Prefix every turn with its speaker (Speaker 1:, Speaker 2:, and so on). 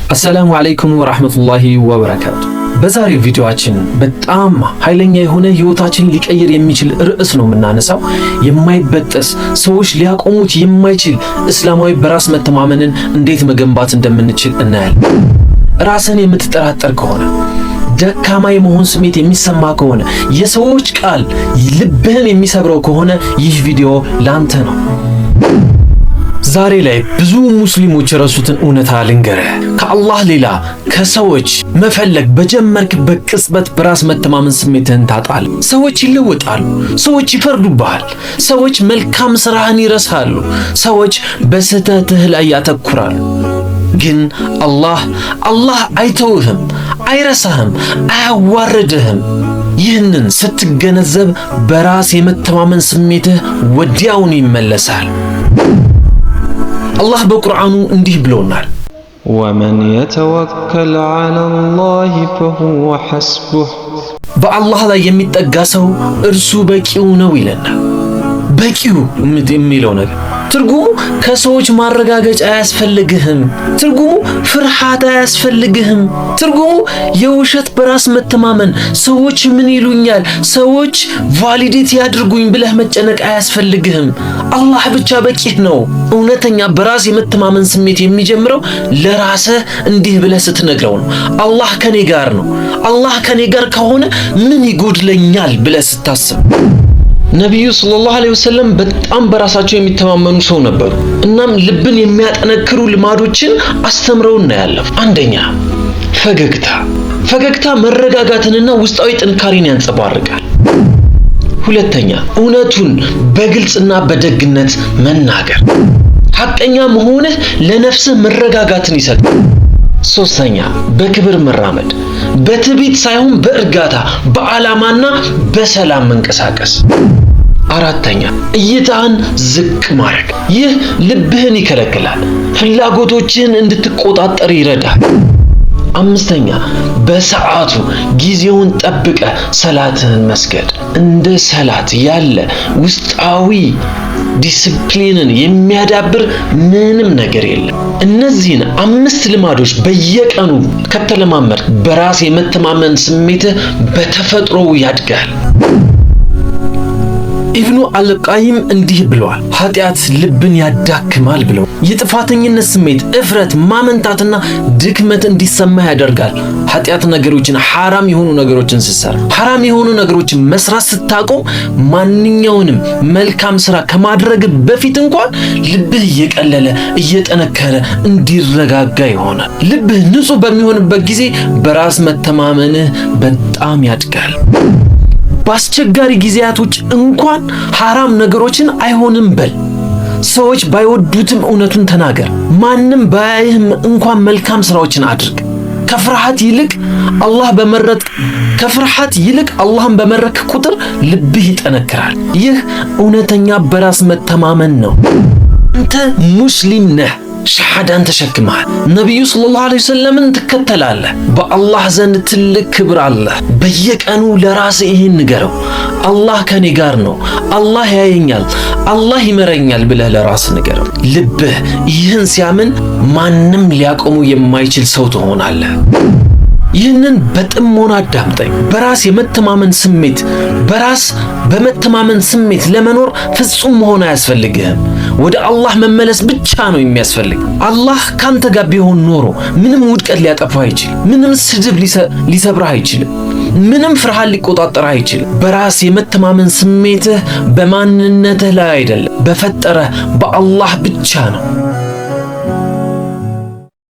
Speaker 1: አሰላሙ አለይኩም ወራህመቱላሂ ወበረካቱ። በዛሬው ቪዲዮአችን በጣም ኃይለኛ የሆነ ህይወታችንን ሊቀይር የሚችል ርዕስ ነው የምናነሳው። የማይበጠስ ሰዎች ሊያቆሙት የማይችል እስላማዊ በራስ መተማመንን እንዴት መገንባት እንደምንችል እናያለን። ራስን የምትጠራጠር ከሆነ፣ ደካማ የመሆን ስሜት የሚሰማ ከሆነ፣ የሰዎች ቃል ልብህን የሚሰብረው ከሆነ ይህ ቪዲዮ ላንተ ነው። ዛሬ ላይ ብዙ ሙስሊሞች የረሱትን እውነታ ልንገርህ። ከአላህ ሌላ ከሰዎች መፈለግ በጀመርክበት ቅጽበት በራስ መተማመን ስሜትህን ታጣል። ሰዎች ይለወጣሉ፣ ሰዎች ይፈርዱብሃል፣ ሰዎች መልካም ስራህን ይረሳሉ፣ ሰዎች በስህተትህ ላይ ያተኩራሉ። ግን አላህ አይተውህም፣ አይረሳህም፣ አያዋርድህም። ይህንን ስትገነዘብ በራስ የመተማመን ስሜትህ ወዲያውኑ ይመለሳል። አላህ በቁርአኑ እንዲህ ብሎናል፣
Speaker 2: ወመን የተወከል ዐለላሂ ፈሁወ ሐስቡህ፣
Speaker 1: በአላህ ላይ የሚጠጋ ሰው እርሱ በቂው ነው ይለናል። በቂው የሚለው ነገር ትርጉሙ ከሰዎች ማረጋገጫ አያስፈልግህም። ትርጉሙ ፍርሃት አያስፈልግህም። ትርጉሙ የውሸት በራስ መተማመን፣ ሰዎች ምን ይሉኛል፣ ሰዎች ቫሊዴት ያድርጉኝ ብለህ መጨነቅ አያስፈልግህም። አላህ ብቻ በቂህ ነው። እውነተኛ በራስ የመተማመን ስሜት የሚጀምረው ለራስህ እንዲህ ብለህ ስትነግረው ነው። አላህ ከኔ ጋር ነው። አላህ ከኔ ጋር ከሆነ ምን ይጎድለኛል ብለህ ስታስብ። ነቢዩ ሰለላሁ ዐለይሂ ወሰለም በጣም በራሳቸው የሚተማመኑ ሰው ነበሩ። እናም ልብን የሚያጠነክሩ ልማዶችን አስተምረው እናያለን። አንደኛ፣ ፈገግታ መረጋጋትንና ውስጣዊ ጥንካሬን ያንጸባርቃል። ሁለተኛ፣ እውነቱን በግልጽና በደግነት መናገር። ሐቀኛ መሆንህ ለነፍስህ መረጋጋትን ይሰጣል። ሶስተኛ፣ በክብር መራመድ፣ በትዕቢት ሳይሆን በእርጋታ በዓላማና በሰላም መንቀሳቀስ። አራተኛ፣ እይታህን ዝቅ ማድረግ። ይህ ልብህን ይከለክላል፣ ፍላጎቶችህን እንድትቆጣጠር ይረዳል። አምስተኛ፣ በሰዓቱ ጊዜውን ጠብቀ ሰላትህን መስገድ። እንደ ሰላት ያለ ውስጣዊ ዲስፕሊንን የሚያዳብር ምንም ነገር የለም። እነዚህን 5 ልማዶች በየቀኑ ከተለማመድ በራስ የመተማመን ስሜትህ በተፈጥሮው ያድጋል። ኢብኑ አልቃይም እንዲህ ብለዋል፣ ኃጢአት ልብን ያዳክማል ብለው። የጥፋተኝነት ስሜት፣ እፍረት፣ ማመንታትና ድክመት እንዲሰማ ያደርጋል። ኃጢአት ነገሮችን፣ ሐራም የሆኑ ነገሮችን ስትሰራ፣ ሐራም የሆኑ ነገሮችን መስራት ስታቆም፣ ማንኛውንም መልካም ስራ ከማድረግ በፊት እንኳን ልብህ እየቀለለ እየጠነከረ እንዲረጋጋ ይሆናል። ልብህ ንጹህ በሚሆንበት ጊዜ በራስ መተማመንህ በጣም ያድጋል። በአስቸጋሪ ጊዜያቶች እንኳን ሐራም ነገሮችን አይሆንም በል። ሰዎች ባይወዱትም እውነቱን ተናገር። ማንም ባያይህም እንኳን መልካም ስራዎችን አድርግ። ከፍርሃት ይልቅ አላህን በመረክ ቁጥር ልብህ ይጠነክራል። ይህ እውነተኛ በራስ መተማመን ነው። አንተ ሙስሊም ነህ፣ ሸሃዳን ተሸክመሃል። ነቢዩ ሰለላሁ ዐለይሂ ወሰለምን ትከተላለህ። በአላህ ዘንድ ትልቅ ክብር አለህ። በየቀኑ ለራስህ ይህን ንገረው፣ አላህ ከኔ ጋር ነው፣ አላህ ያየኛል፣ አላህ ይመረኛል ብለህ ለራስህ ንገረው። ልብህ ይህን ሲያምን ማንም ሊያቆሙ የማይችል ሰው ትሆናለህ። ይህንን በጥሞና አዳምጠኝ። በራስ በመተማመን ስሜት ለመኖር ፍጹም መሆን አያስፈልግህም። ወደ አላህ መመለስ ብቻ ነው የሚያስፈልግ። አላህ ካንተ ጋር ቢሆን ኖሮ ምንም ውድቀት ሊያጠፋህ አይችልም። ምንም ስድብ ሊሰብርህ አይችልም። ምንም ፍርሃት ሊቆጣጠርህ አይችልም። በራስ የመተማመን ስሜትህ በማንነትህ ላይ አይደለም፣ በፈጠረህ በአላህ ብቻ ነው።